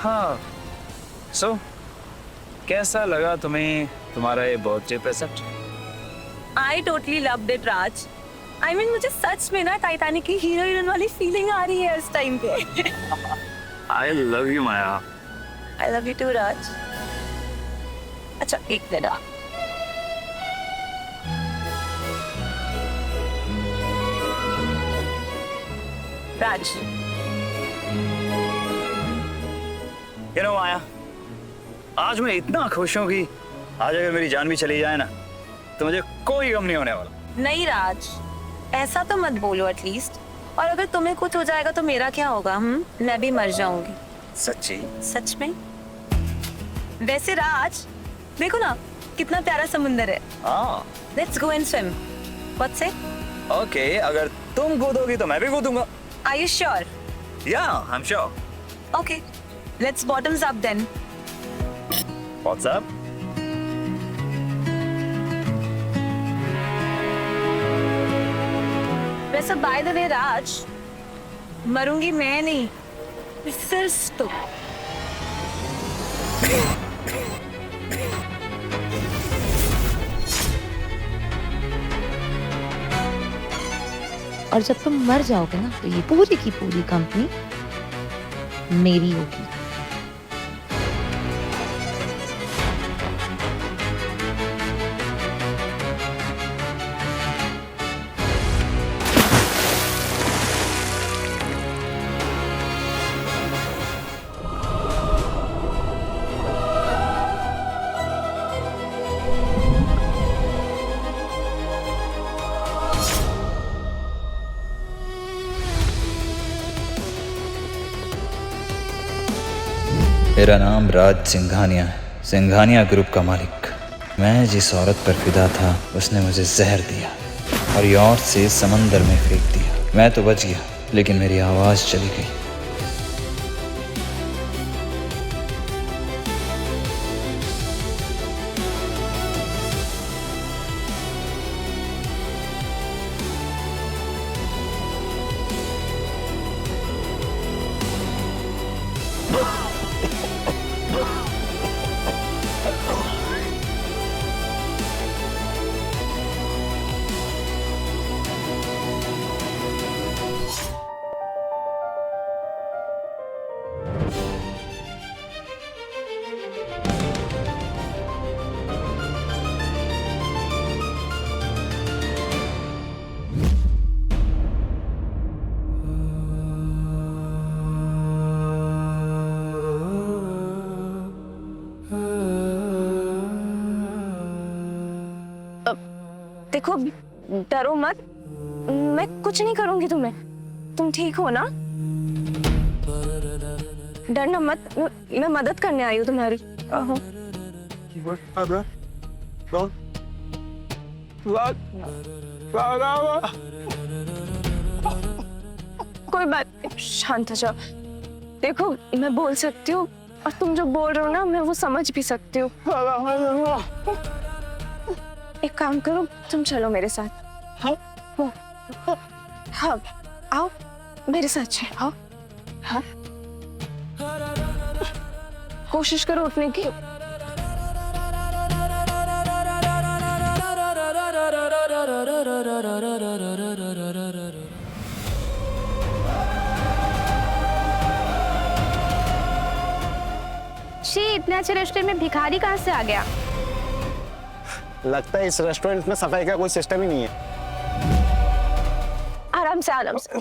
हाँ, सो कैसा लगा तुम्हें तुम्हारा ये birthday present? I totally loved it Raj. I mean मुझे सच में ना टाइटैनिक की हीरो हीरोइन वाली फीलिंग आ रही है इस टाइम पे। I love you Maya. I love you too Raj. अच्छा एक minute Raj. You know, Maya, आज मैं इतना खुश हूँ कि आज अगर मेरी जान भी चली जाए ना तो मुझे कोई गम नहीं होने वाला। नहीं राज, ऐसा तो मत बोलो एटलीस्ट। और अगर तुम्हें कुछ हो जाएगा तो मेरा क्या होगा? मैं भी मर जाऊंगी। सच्ची? सच में। वैसे राज देखो ना कितना प्यारा समुंदर है। हाँ। Let's go and swim. What's it? Okay, अगर तुम कूदोगी तो मैं भी कूदूंगा। Are you sure? Yeah, I'm sure. Okay, let's bottoms up then. What's up? वैसे बाय द वे राज, मरूंगी मैं नहीं, सिर्फ तुम। और जब तुम मर जाओगे ना तो ये पूरी की पूरी कंपनी मेरी होगी। मेरा नाम राज सिंघानिया है, सिंघानिया ग्रुप का मालिक। मैं जिस औरत पर फिदा था उसने मुझे जहर दिया और यॉर्ट से समंदर में फेंक दिया। मैं तो बच गया लेकिन मेरी आवाज चली गई। देखो डरो मत, मैं कुछ नहीं करूंगी तुम्हें। तुम ठीक हो ना? डरना मत, मैं मदद करने आई हूँ तुम्हारी। कोई बात नहीं, शांत हो जाओ। देखो मैं बोल सकती हूँ और तुम जो बोल रहे हो ना मैं वो समझ भी सकती हूँ। एक काम करो, तुम चलो मेरे साथ। हाँ आओ मेरे साथ चलो। हाँ कोशिश करो उठने की। इतने अच्छे रेस्टोरेंट में भिखारी कहाँ से आ गया? लगता है इस रेस्टोरेंट में सफाई का कोई सिस्टम ही नहीं है। आराम से आराम से।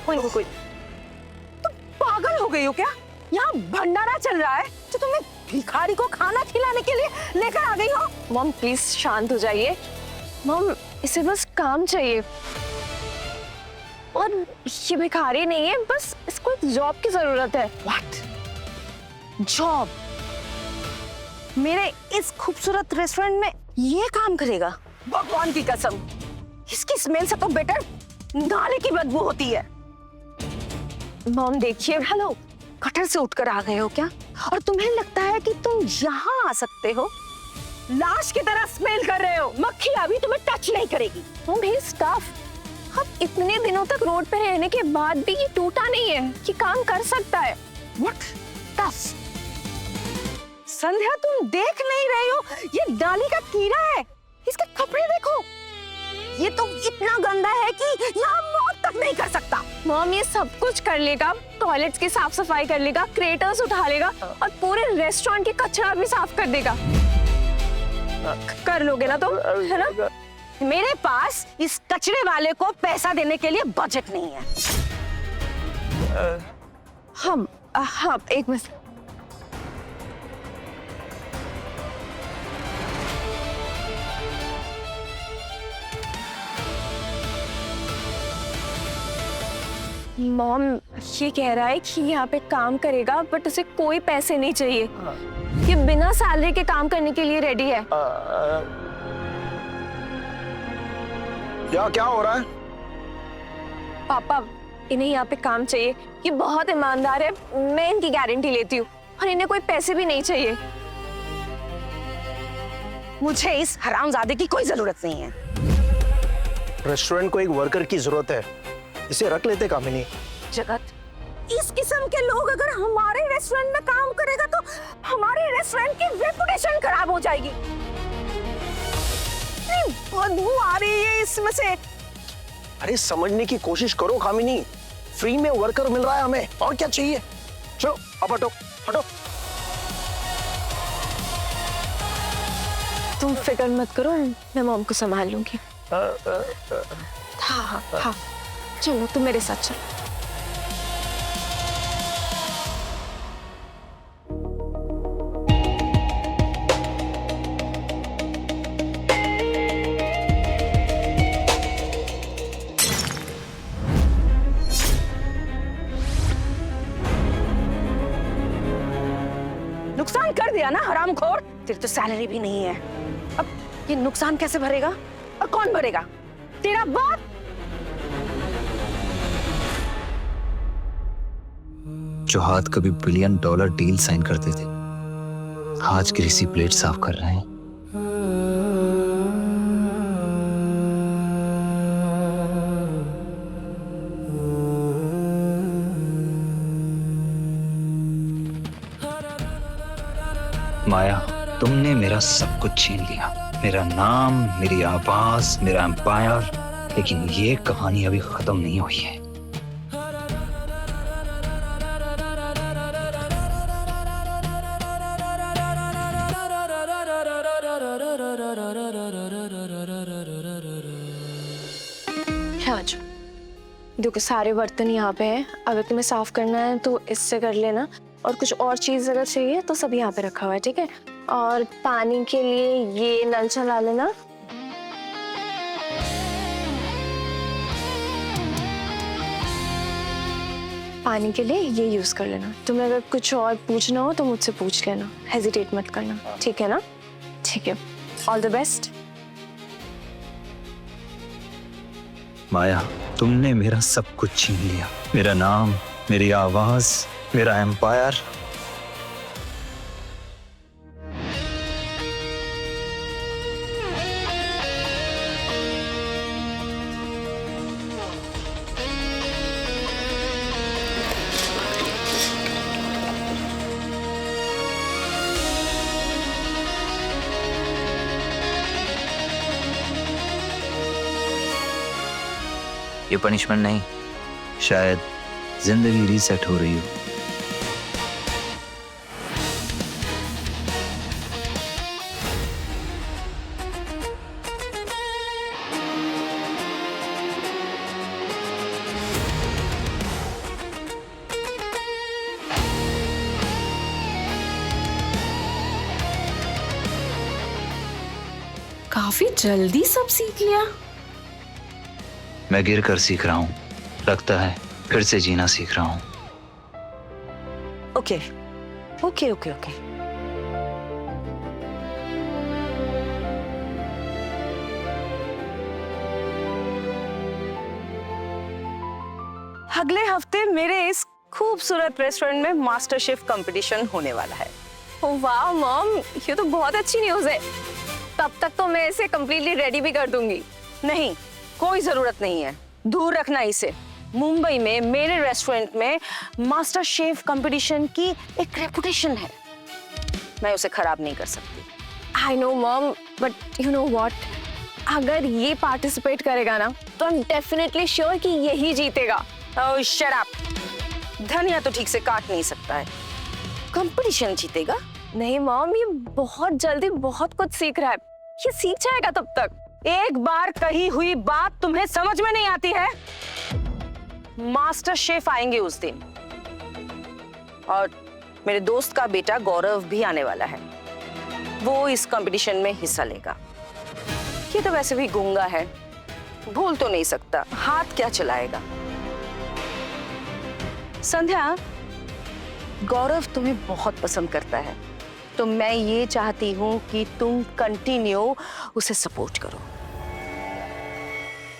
कोई तुम पागल हो गई हो क्या? यहाँ भंडारा चल रहा है तो तुम्हें भिखारी को खाना खिलाने के लिए लेकर आ गई हो? मॉम प्लीज शांत हो जाइए। मॉम इसे बस काम चाहिए और ये भिखारी नहीं है, बस इसको एक जॉब की जरूरत है। What job? मेरे इस खूबसूरत रेस्टोरेंट में ये काम करेगा? भगवान की कसम, इसकी स्मेल से तो बेटर नाले की बदबू होती है। मॉम देखिए, हेलो, कटर से उठकर आ गए हो क्या? और तुम्हें लगता है कि तुम यहाँ आ सकते हो? लाश की तरह स्मेल कर रहे हो। मक्खी अभी तुम्हें टच नहीं करेगी। मॉम ये स्टाफ अब इतने दिनों तक रोड पे रहने के बाद भी ये टूटा नहीं है, ये काम कर सकता है। व्हाट? 10। संध्या तुम देख नहीं रही हो, ये डाली का कीड़ा है। इसके कपड़े देखो, ये तो इतना गंदा है कि यहाँ मौत तक नहीं कर सकता। मॉम ये सब कुछ कर लेगा, टॉयलेट्स की साफ सफाई कर लेगा, क्रेटर्स उठा लेगा और पूरे रेस्टोरेंट की कचरा भी साफ कर देगा। कर लोगे ना तुम, है ना? मेरे पास इस कचरे वाले को पैसा देने के लिए बजट नहीं है। हाँ एक मिनट। मॉम ये कह रहा है कि यहाँ पे काम करेगा बट उसे कोई पैसे नहीं चाहिए। ये बिना सैलरी के काम करने के लिए रेडी है। क्या हो रहा है? पापा इन्हें यहाँ पे काम चाहिए, ये बहुत ईमानदार है, मैं इनकी गारंटी लेती हूँ और इन्हें कोई पैसे भी नहीं चाहिए। मुझे इस हरामजादे की कोई जरूरत नहीं है। रेस्टोरेंट को एक वर्कर की जरूरत है, इसे रख लेते कामिनी। जगत, इस किस्म के लोग अगर हमारे रेस्टोरेंट में काम करेगा तो हमारे रेस्टोरेंट की रेपुटेशन खराब हो जाएगी। बदबू आ रही है इसमें से। अरे समझने की कोशिश करो कामिनी, फ्री में वर्कर मिल रहा है हमें, और क्या चाहिए? चलो अब हटो हटो। तुम फिक्र मत करो, मैं मॉम को संभाल लूंगी। हाँ चलो तुम मेरे साथ चलो। नुकसान कर दिया ना हरामखोर। तेरी तो सैलरी भी नहीं है, अब ये नुकसान कैसे भरेगा और कौन भरेगा? तेरा बाप। जो हाथ कभी $1 बिलियन डील साइन करते थे, आज ग्रीसी प्लेट साफ कर रहे हैं। माया, तुमने मेरा सब कुछ छीन लिया, मेरा नाम, मेरी आवाज, मेरा एम्पायर, लेकिन ये कहानी अभी खत्म नहीं हुई है। देखो सारे बर्तन यहाँ पे हैं, अगर तुम्हें साफ करना है तो इससे कर लेना, और कुछ और चीज अगर चाहिए तो सब यहाँ पे रखा हुआ है, ठीक है? और पानी के लिए ये नल चला लेना। पानी के लिए ये यूज कर लेना। तुम्हें अगर कुछ और पूछना हो तो मुझसे पूछ लेना, हेजिटेट मत करना, ठीक है ना? ठीक है, ऑल द बेस्ट। माया, तुमने मेरा सब कुछ छीन लिया, मेरा नाम, मेरी आवाज, मेरा एम्पायर। ये पनिशमेंट नहीं, शायद जिंदगी रीसेट हो रही हो। काफी जल्दी सब सीख लिया। मैं गिर कर सीख रहा हूँ, लगता है फिर से जीना सीख रहा हूँ। Okay okay okay okay. अगले हफ्ते मेरे इस खूबसूरत रेस्टोरेंट में मास्टर शेफ कंपटीशन होने वाला है। ओह वाह मॉम, ये तो बहुत अच्छी न्यूज़ है। तब तक तो मैं इसे कम्प्लीटली रेडी भी कर दूंगी। नहीं, कोई जरूरत नहीं है, दूर रखना इसे। मुंबई में मेरे रेस्टोरेंट में मास्टर शेफ कंपटीशन की एक रेपुटेशन है, मैं उसे खराब नहीं कर सकती। I know mom, but you know what, अगर ये पार्टिसिपेट करेगा ना तो आई एम डेफिनेटली श्योर कि यही जीतेगा। ओह शट अप, धनिया तो ठीक से काट नहीं सकता है, कंपटीशन जीतेगा? नहीं मॉम, ये बहुत जल्दी बहुत कुछ सीख रहा है, ये सीख जाएगा तब तक। एक बार कही हुई बात तुम्हें समझ में नहीं आती है? मास्टर शेफ आएंगे उस दिन, और मेरे दोस्त का बेटा गौरव भी आने वाला है, वो इस कंपटीशन में हिस्सा लेगा। ये तो वैसे भी गूंगा है, भूल तो नहीं सकता, हाथ क्या चलाएगा। संध्या, गौरव तुम्हें बहुत पसंद करता है, तो मैं ये चाहती हूं कि तुम कंटिन्यू उसे सपोर्ट करो,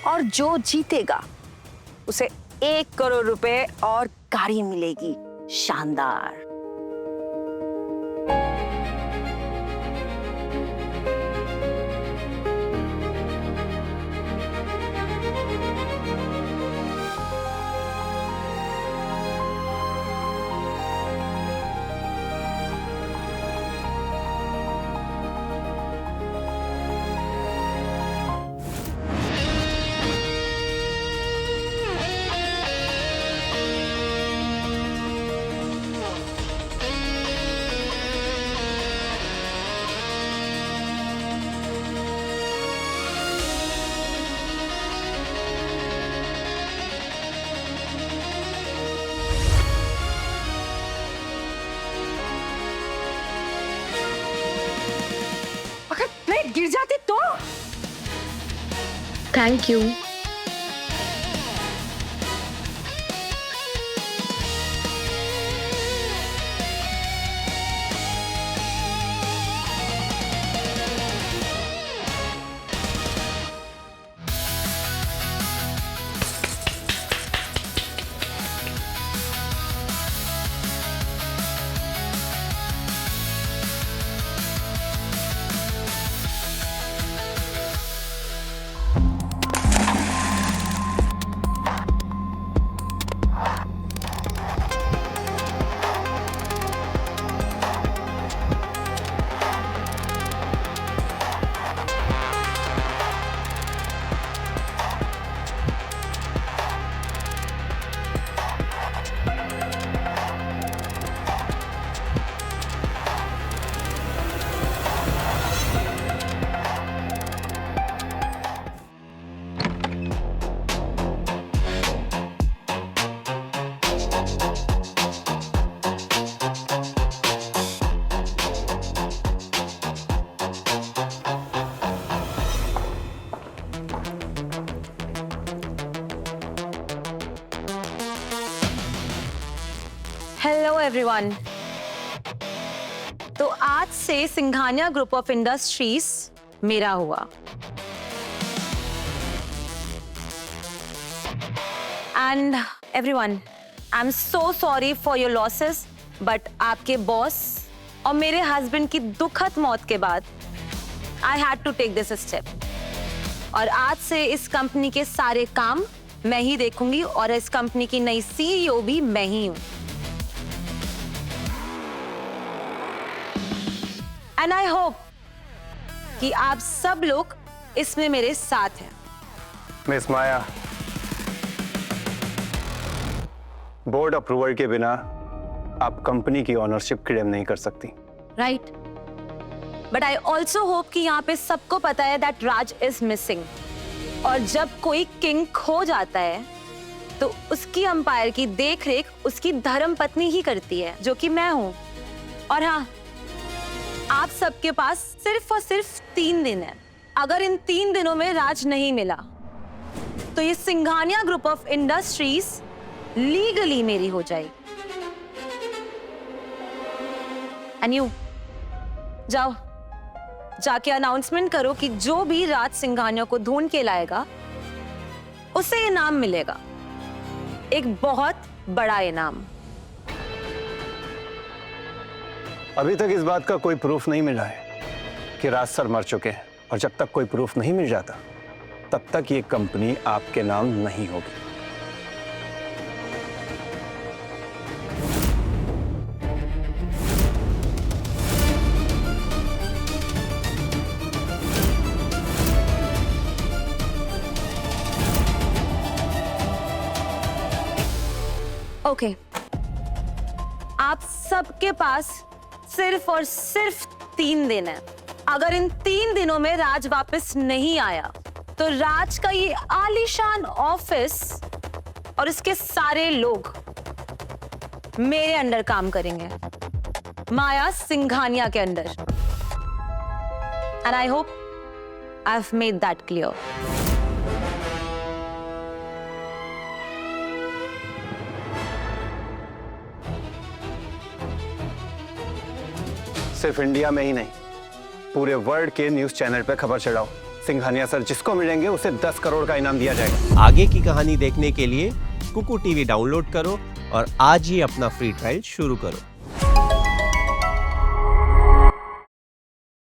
और जो जीतेगा उसे 1 करोड़ रुपए और गाड़ी मिलेगी शानदार। अगर प्लेट गिर जाती तो? Thank you. Hello everyone. तो आज से सिंघानिया ग्रुप ऑफ इंडस्ट्रीज मेरा हुआ। And everyone, I am so sorry for your losses, but आपके बॉस और मेरे हस्बैंड की दुखद मौत के बाद I had to take this step. और आज से इस कंपनी के सारे काम मैं ही देखूंगी, और इस कंपनी की नई सीईओ भी मैं ही हूं। एंड आई होप कि आप सब लोग इसमें मेरे साथ हैं। मिस माया, बोर्ड अप्रूवल के बिना आप कंपनी की ओनरशिप क्लेम नहीं कर सकती। Right, but I also hope कि यहाँ पे सबको पता है दैट राज इज मिसिंग, और जब कोई किंग खो जाता है तो उसकी अंपायर की देखरेख उसकी धर्म पत्नी ही करती है, जो कि मैं हूं। और हाँ, आप सबके पास सिर्फ और सिर्फ 3 दिन है। अगर इन 3 दिनों में राज नहीं मिला तो ये Singhania group of industries legally मेरी हो जाएगी। एंड यू जाओ, जाके अनाउंसमेंट करो कि जो भी राज सिंघानिया को ढूंढ के लाएगा उसे इनाम मिलेगा, एक बहुत बड़ा इनाम। अभी तक इस बात का कोई प्रूफ नहीं मिला है कि राज सर मर चुके हैं, और जब तक कोई प्रूफ नहीं मिल जाता तब तक ये कंपनी आपके नाम नहीं होगी। ओके, आप सबके पास सिर्फ और सिर्फ 3 दिन है। अगर इन 3 दिनों में राज वापस नहीं आया तो राज का ये आलीशान ऑफिस और इसके सारे लोग मेरे अंडर काम करेंगे, माया सिंघानिया के under. And I hope I have made that clear. सिर्फ इंडिया में ही नहीं, पूरे वर्ल्ड के न्यूज चैनल पे खबर चढ़ाओ, सिंघानिया सर जिसको मिलेंगे उसे 10 करोड़ का इनाम दिया जाएगा। आगे की कहानी देखने के लिए कुकू टीवी डाउनलोड करो और आज ही अपना फ्री ट्रायल शुरू करो।